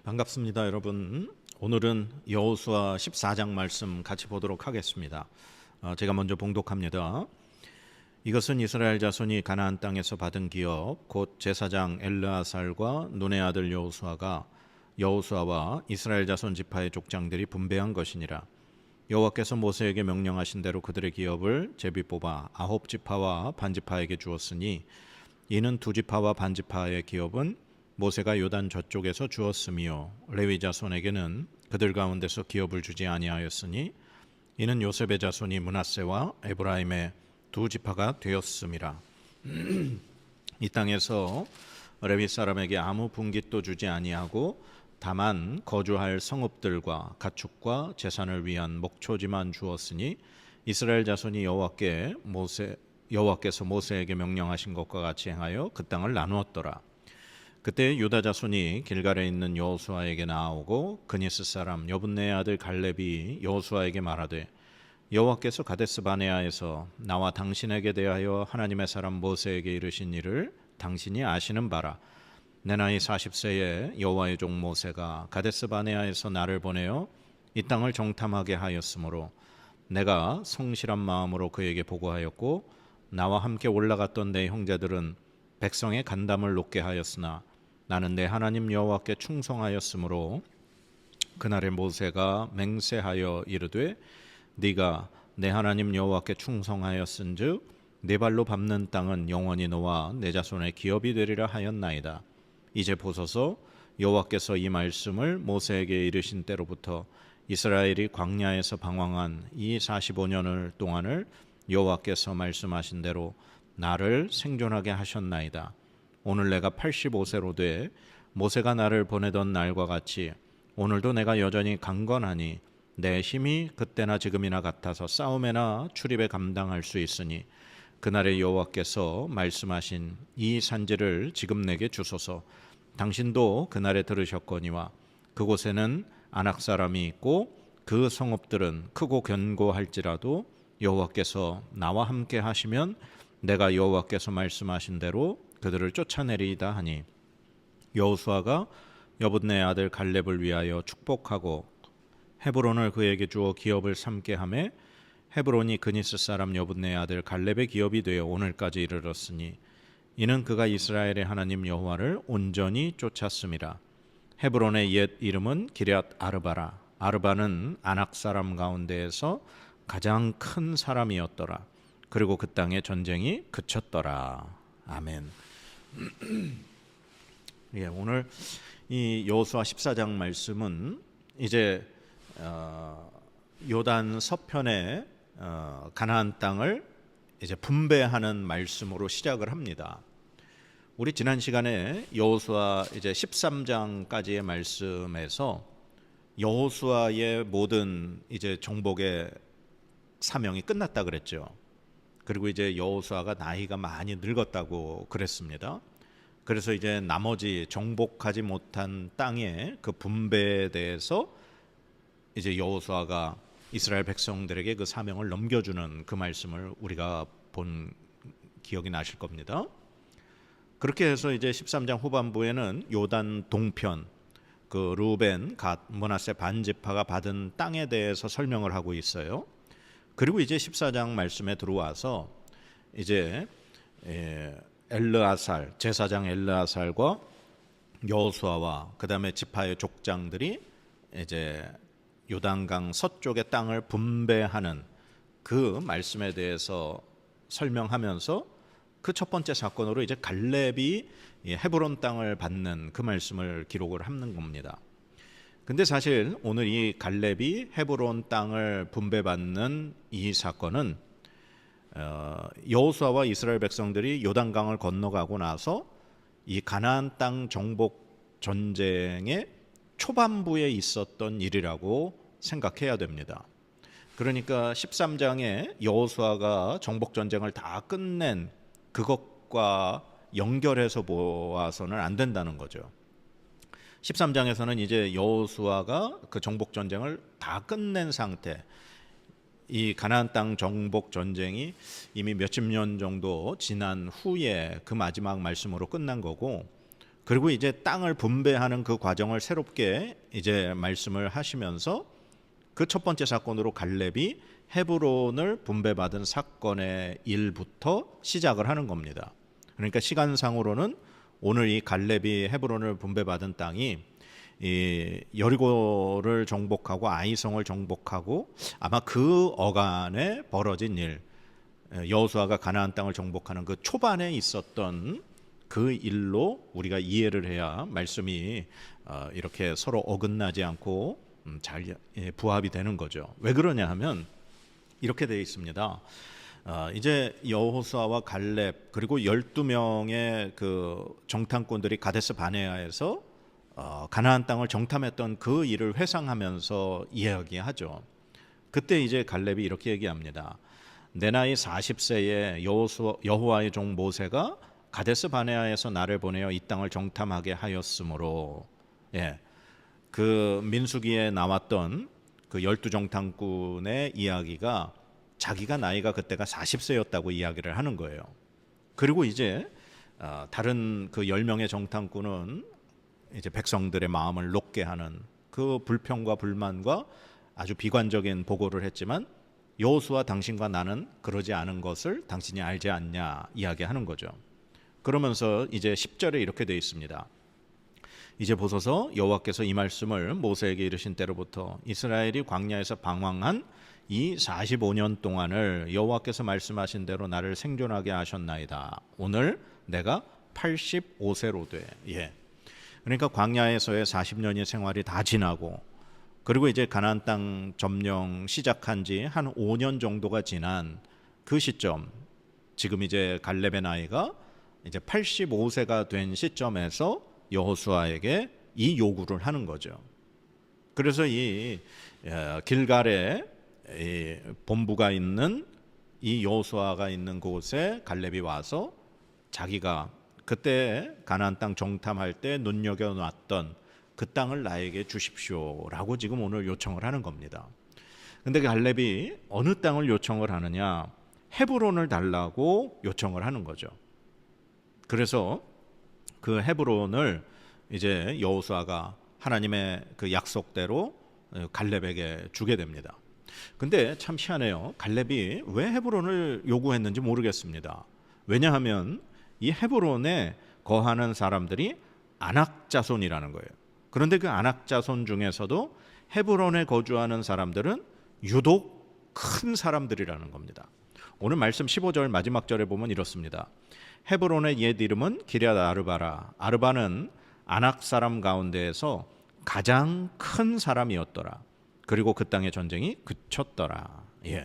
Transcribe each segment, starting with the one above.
반갑습니다, 여러분. 오늘은 여호수아 14장 말씀 같이 보도록 하겠습니다. 제가 먼저 봉독합니다. 이것은 이스라엘 자손이 가나안 땅에서 받은 기업 곧 제사장 엘르아살과 눈의 아들 여호수아와 이스라엘 자손 지파의 족장들이 분배한 것이니라. 여호와께서 모세에게 명령하신 대로 그들의 기업을 제비 뽑아 9지파와 반지파에게 주었으니 이는 2지파와 반지파의 기업은 모세가 요단 저쪽에서 주었으며 레위 자손에게는 그들 가운데서 기업을 주지 아니하였으니 이는 요셉의 자손이 므낫세와 에브라임의 2지파가 되었음이라. 이 땅에서 레위 사람에게 아무 분깃도 주지 아니하고 다만 거주할 성읍들과 가축과 재산을 위한 목초지만 주었으니 이스라엘 자손이 여호와께서 모세에게 명령하신 것과 같이 행하여 그 땅을 나누었더라. 그때 유다 자손이 길갈에 있는 여호수아에게 나아오고 그니스 사람 여분네의 아들 갈렙이 여호수아에게 말하되 여호와께서 가데스 바네아에서 나와 당신에게 대하여 하나님의 사람 모세에게 이르신 일을 당신이 아시는 바라. 내 나이 40세에 여호와의 종 모세가 가데스 바네아에서 나를 보내어 이 땅을 정탐하게 하였으므로 내가 성실한 마음으로 그에게 보고하였고 나와 함께 올라갔던 내 형제들은 백성의 간담을 높게 하였으나 나는 내 하나님 여호와께 충성하였으므로 그날에 모세가 맹세하여 이르되 네가 내 하나님 여호와께 충성하였은즉 네 발로 밟는 땅은 영원히 너와 내 자손의 기업이 되리라 하였나이다. 이제 보소서 여호와께서 이 말씀을 모세에게 이르신 때로부터 이스라엘이 광야에서 방황한 이 45년을 동안을 여호와께서 말씀하신 대로 나를 생존하게 하셨나이다. 오늘 내가 85세로 돼 모세가 나를 보내던 날과 같이 오늘도 내가 여전히 강건하니 내 힘이 그때나 지금이나 같아서 싸움에나 출입에 감당할 수 있으니 그날에 여호와께서 말씀하신 이 산지를 지금 내게 주소서. 당신도 그날에 들으셨거니와 그곳에는 아낙 사람이 있고 그 성읍들은 크고 견고할지라도 여호와께서 나와 함께 하시면 내가 여호와께서 말씀하신 대로 그들을 쫓아내리이다 하니 여호수아가 여분네의 아들 갈렙을 위하여 축복하고 헤브론을 그에게 주어 기업을 삼게 하매 헤브론이 그니스 사람 여분네의 아들 갈렙의 기업이 되어 오늘까지 이르렀으니 이는 그가 이스라엘의 하나님 여호와를 온전히 쫓았음이라. 헤브론의 옛 이름은 기럇 아르바라. 아르바는 아낙 사람 가운데에서 가장 큰 사람이었더라. 그리고 그 땅에 전쟁이 그쳤더라. 아멘. 오늘 이 여호수아 14장 말씀은 이제 요단 서편의 가나안 땅을 이제 분배하는 말씀으로 시작을 합니다. 우리 지난 시간에 여호수아 이제 13장까지의 말씀에서 여호수아의 모든 이제 정복의 사명이 끝났다 그랬죠. 그리고 이제 여호수아가 나이가 많이 늙었다고 그랬습니다. 그래서 이제 나머지 정복하지 못한 땅의 그 분배에 대해서 이제 여호수아가 이스라엘 백성들에게 그 사명을 넘겨주는 그 말씀을 우리가 본 기억이 나실 겁니다. 그렇게 해서 이제 13장 후반부에는 요단 동편, 그 루벤, 갓, 므낫세 반지파가 받은 땅에 대해서 설명을 하고 있어요. 그리고 이제 14장 말씀에 들어와서 이제 엘르아살, 제사장 엘르아살과 여호수아와 그다음에 지파의 족장들이 이제 요단강 서쪽의 땅을 분배하는 그 말씀에 대해서 설명하면서 그 첫 번째 사건으로 이제 갈렙이 헤브론 땅을 받는 그 말씀을 기록을 하는 겁니다. 근데 사실 오늘 이 갈렙이 헤브론 땅을 분배받는 이 사건은 여호수아와 이스라엘 백성들이 요단강을 건너가고 나서 이 가나안 땅 정복 전쟁의 초반부에 있었던 일이라고 생각해야 됩니다. 그러니까 13장에 여호수아가 정복 전쟁을 다 끝낸 그것과 연결해서 보아서는 안 된다는 거죠. 13장에서는 이제 여호수아가 그 정복 전쟁을 다 끝낸 상태, 이 가나안 땅 정복 전쟁이 이미 몇십 년 정도 지난 후에 그 마지막 말씀으로 끝난 거고, 그리고 이제 땅을 분배하는 그 과정을 새롭게 이제 말씀을 하시면서 그 첫 번째 사건으로 갈렙이 헤브론을 분배받은 사건의 일부터 시작을 하는 겁니다. 그러니까 시간상으로는 오늘 이 갈렙이 헤브론을 분배받은 땅이 이 여리고를 정복하고 아이성을 정복하고 아마 그 어간에 벌어진 일, 여호수아가 가나안 땅을 정복하는 그 초반에 있었던 그 일로 우리가 이해를 해야 말씀이 이렇게 서로 어긋나지 않고 잘 부합이 되는 거죠. 왜 그러냐 하면 이렇게 되어 있습니다. 이제 여호수아와 갈렙 그리고 12명의 그 정탐꾼들이 가데스 바네아에서 가나안 땅을 정탐했던 그 일을 회상하면서 이야기하죠. 그때 이제 갈렙이 이렇게 얘기합니다. 내 나이 40세에 여호와의 종 모세가 가데스 바네아에서 나를 보내어 이 땅을 정탐하게 하였으므로, 그 민수기에 나왔던 그 12정탐꾼의 이야기가 자기가 나이가 그때가 40세였다고 이야기를 하는 거예요. 그리고 이제 다른 그 10명의 정탐꾼은 이제 백성들의 마음을 녹게 하는 그 불평과 불만과 아주 비관적인 보고를 했지만 여호수아 당신과 나는 그러지 않은 것을 당신이 알지 않냐 이야기하는 거죠. 그러면서 이제 10절에 이렇게 되어 있습니다. 이제 보소서 여호와께서 이 말씀을 모세에게 이르신 때로부터 이스라엘이 광야에서 방황한 이 45년 동안을 여호와께서 말씀하신 대로 나를 생존하게 하셨나이다. 오늘 내가 85세로 돼. 그러니까 광야에서의 40년의 생활이 다 지나고 그리고 이제 가나안 땅 점령 시작한 지 한 5년 정도가 지난 그 시점, 지금 이제 갈렙의 나이가 이제 85세가 된 시점에서 여호수아에게 이 요구를 하는 거죠. 그래서 이 길갈에 이 본부가 있는 이 여호수아가 있는 곳에 갈렙이 와서 자기가 그때 가나안 땅 정탐할 때 눈여겨놨던 그 땅을 나에게 주십시오라고 지금 오늘 요청을 하는 겁니다. 근데 갈렙이 어느 땅을 요청을 하느냐? 헤브론을 달라고 요청을 하는 거죠. 그래서 그 헤브론을 이제 여호수아가 하나님의 그 약속대로 갈렙에게 주게 됩니다. 근데 참 희한해요. 갈렙이 왜 헤브론을 요구했는지 모르겠습니다. 왜냐하면 이 헤브론에 거하는 사람들이 아낙 자손이라는 거예요. 그런데 그 아낙 자손 중에서도 헤브론에 거주하는 사람들은 유독 큰 사람들이라는 겁니다. 오늘 말씀 15절 마지막 절에 보면 이렇습니다. 헤브론의 옛 이름은 기럇 아르바라. 아르바는 아낙 사람 가운데에서 가장 큰 사람이었더라. 그리고 그 땅의 전쟁이 그쳤더라. 이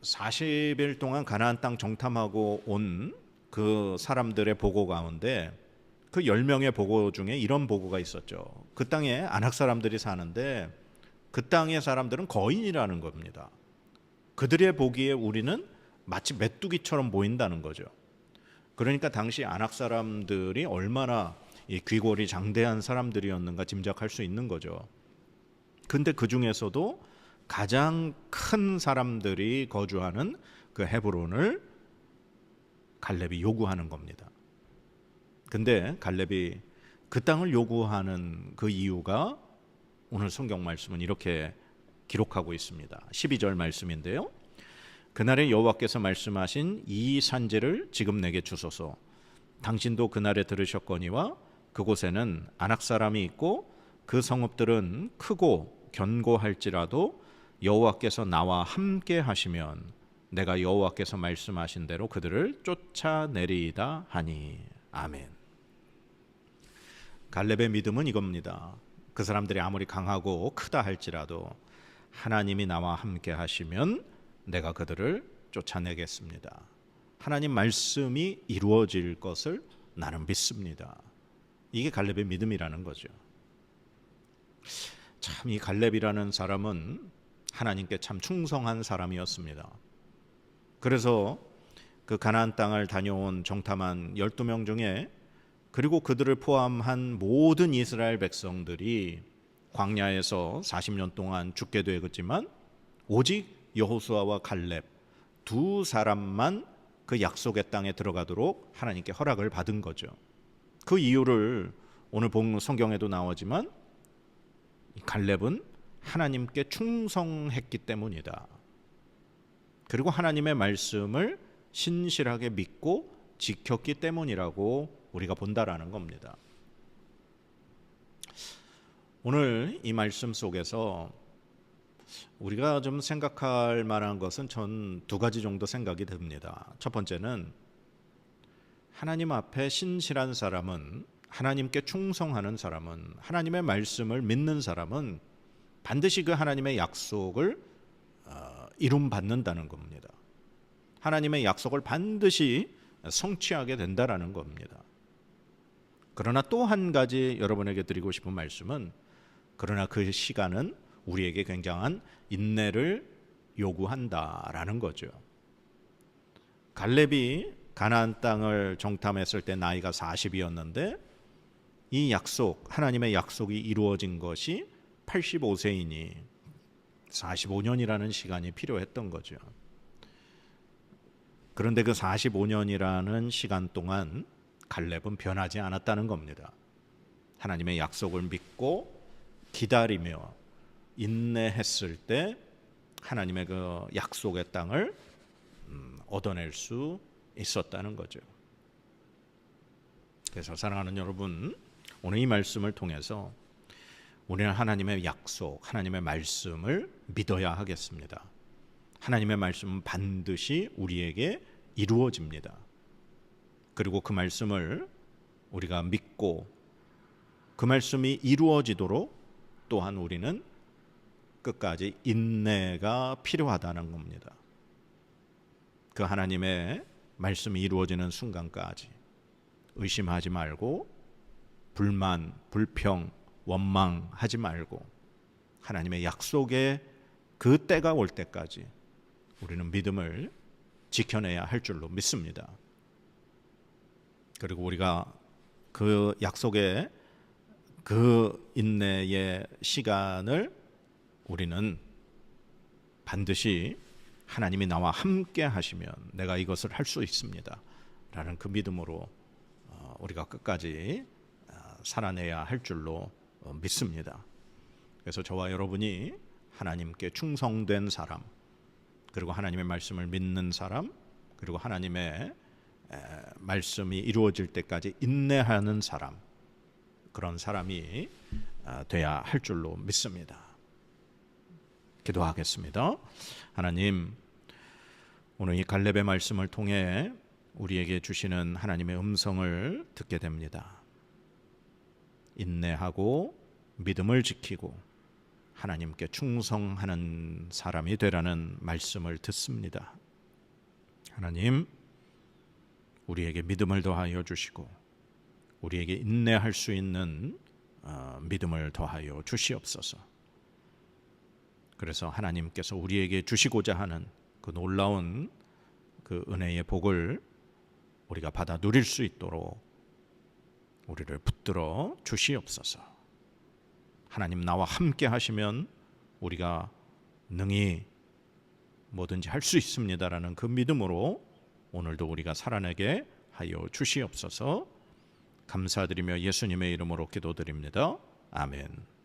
40일 동안 가나안 땅 정탐하고 온 그 사람들의 보고 가운데 그 10명의 보고 중에 이런 보고가 있었죠. 그 땅에 아낙 사람들이 사는데 그 땅의 사람들은 거인이라는 겁니다. 그들의 보기에 우리는 마치 메뚜기처럼 보인다는 거죠. 그러니까 당시 아낙 사람들이 얼마나 이 귀골이 장대한 사람들이었는가 짐작할 수 있는 거죠. 근데 그 중에서도 가장 큰 사람들이 거주하는 그 헤브론을 갈렙이 요구하는 겁니다. 근데 갈렙이 그 땅을 요구하는 그 이유가 오늘 성경 말씀은 이렇게 기록하고 있습니다. 12절 말씀인데요. 그날에 여호와께서 말씀하신 이 산지를 지금 내게 주소서. 당신도 그날에 들으셨거니와 그곳에는 아낙 사람이 있고 그 성읍들은 크고 견고할지라도 여호와께서 나와 함께 하시면 내가 여호와께서 말씀하신 대로 그들을 쫓아내리이다 하니. 아멘. 갈렙의 믿음은 이겁니다. 그 사람들이 아무리 강하고 크다 할지라도 하나님이 나와 함께 하시면 내가 그들을 쫓아내겠습니다. 하나님 말씀이 이루어질 것을 나는 믿습니다. 이게 갈렙의 믿음이라는 거죠. 참 이 갈렙이라는 사람은 하나님께 참 충성한 사람이었습니다. 그래서 그 가나안 땅을 다녀온 정탐한 12명 중에 그리고 그들을 포함한 모든 이스라엘 백성들이 광야에서 40년 동안 죽게 되었지만 오직 여호수아와 갈렙 두 사람만 그 약속의 땅에 들어가도록 하나님께 허락을 받은 거죠. 그 이유를 오늘 본 성경에도 나오지만 갈렙은 하나님께 충성했기 때문이다. 그리고 하나님의 말씀을 신실하게 믿고 지켰기 때문이라고 우리가 본다라는 겁니다. 오늘 이 말씀 속에서 우리가 좀 생각할 만한 것은 전 두 가지 정도 생각이 듭니다. 첫 번째는 하나님 앞에 신실한 사람은, 하나님께 충성하는 사람은, 하나님의 말씀을 믿는 사람은 반드시 그 하나님의 약속을 이룸받는다는 겁니다. 하나님의 약속을 반드시 성취하게 된다라는 겁니다. 그러나 또 한 가지 여러분에게 드리고 싶은 말씀은, 그러나 그 시간은 우리에게 굉장한 인내를 요구한다라는 거죠. 갈렙이 가나안 땅을 정탐했을 때 나이가 40이었는데 이 약속, 하나님의 약속이 이루어진 것이 85세이니 45년이라는 시간이 필요했던 거죠. 그런데 그 45년이라는 시간 동안 갈렙은 변하지 않았다는 겁니다. 하나님의 약속을 믿고 기다리며 인내했을 때 하나님의 그 약속의 땅을 얻어낼 수 있었다는 거죠. 그래서 사랑하는 여러분, 오늘 이 말씀을 통해서 우리는 하나님의 약속, 하나님의 말씀을 믿어야 하겠습니다. 하나님의 말씀은 반드시 우리에게 이루어집니다. 그리고 그 말씀을 우리가 믿고 그 말씀이 이루어지도록 또한 우리는 끝까지 인내가 필요하다는 겁니다. 그 하나님의 말씀이 이루어지는 순간까지 의심하지 말고 불만, 불평, 원망하지 말고 하나님의 약속의 그 때가 올 때까지 우리는 믿음을 지켜내야 할 줄로 믿습니다. 그리고 우리가 그 약속의 그 인내의 시간을 우리는 반드시 하나님이 나와 함께 하시면 내가 이것을 할 수 있습니다 라는 그 믿음으로 우리가 끝까지 살아내야 할 줄로 믿습니다. 그래서 저와 여러분이 하나님께 충성된 사람, 그리고 하나님의 말씀을 믿는 사람, 그리고 하나님의 말씀이 이루어질 때까지 인내하는 사람, 그런 사람이 돼야 할 줄로 믿습니다. 기도하겠습니다. 하나님, 오늘 이 갈렙의 말씀을 통해 우리에게 주시는 하나님의 음성을 듣게 됩니다. 인내하고 믿음을 지키고 하나님께 충성하는 사람이 되라는 말씀을 듣습니다. 하나님, 우리에게 믿음을 더하여 주시고 우리에게 인내할 수 있는 믿음을 더하여 주시옵소서. 그래서 하나님께서 우리에게 주시고자 하는 그 놀라운 그 은혜의 복을 우리가 받아 누릴 수 있도록 우리를 붙들어 주시옵소서. 하나님 나와 함께 하시면 우리가 능히 뭐든지 할 수 있습니다라는 그 믿음으로 오늘도 우리가 살아내게 하여 주시옵소서. 감사드리며 예수님의 이름으로 기도드립니다. 아멘.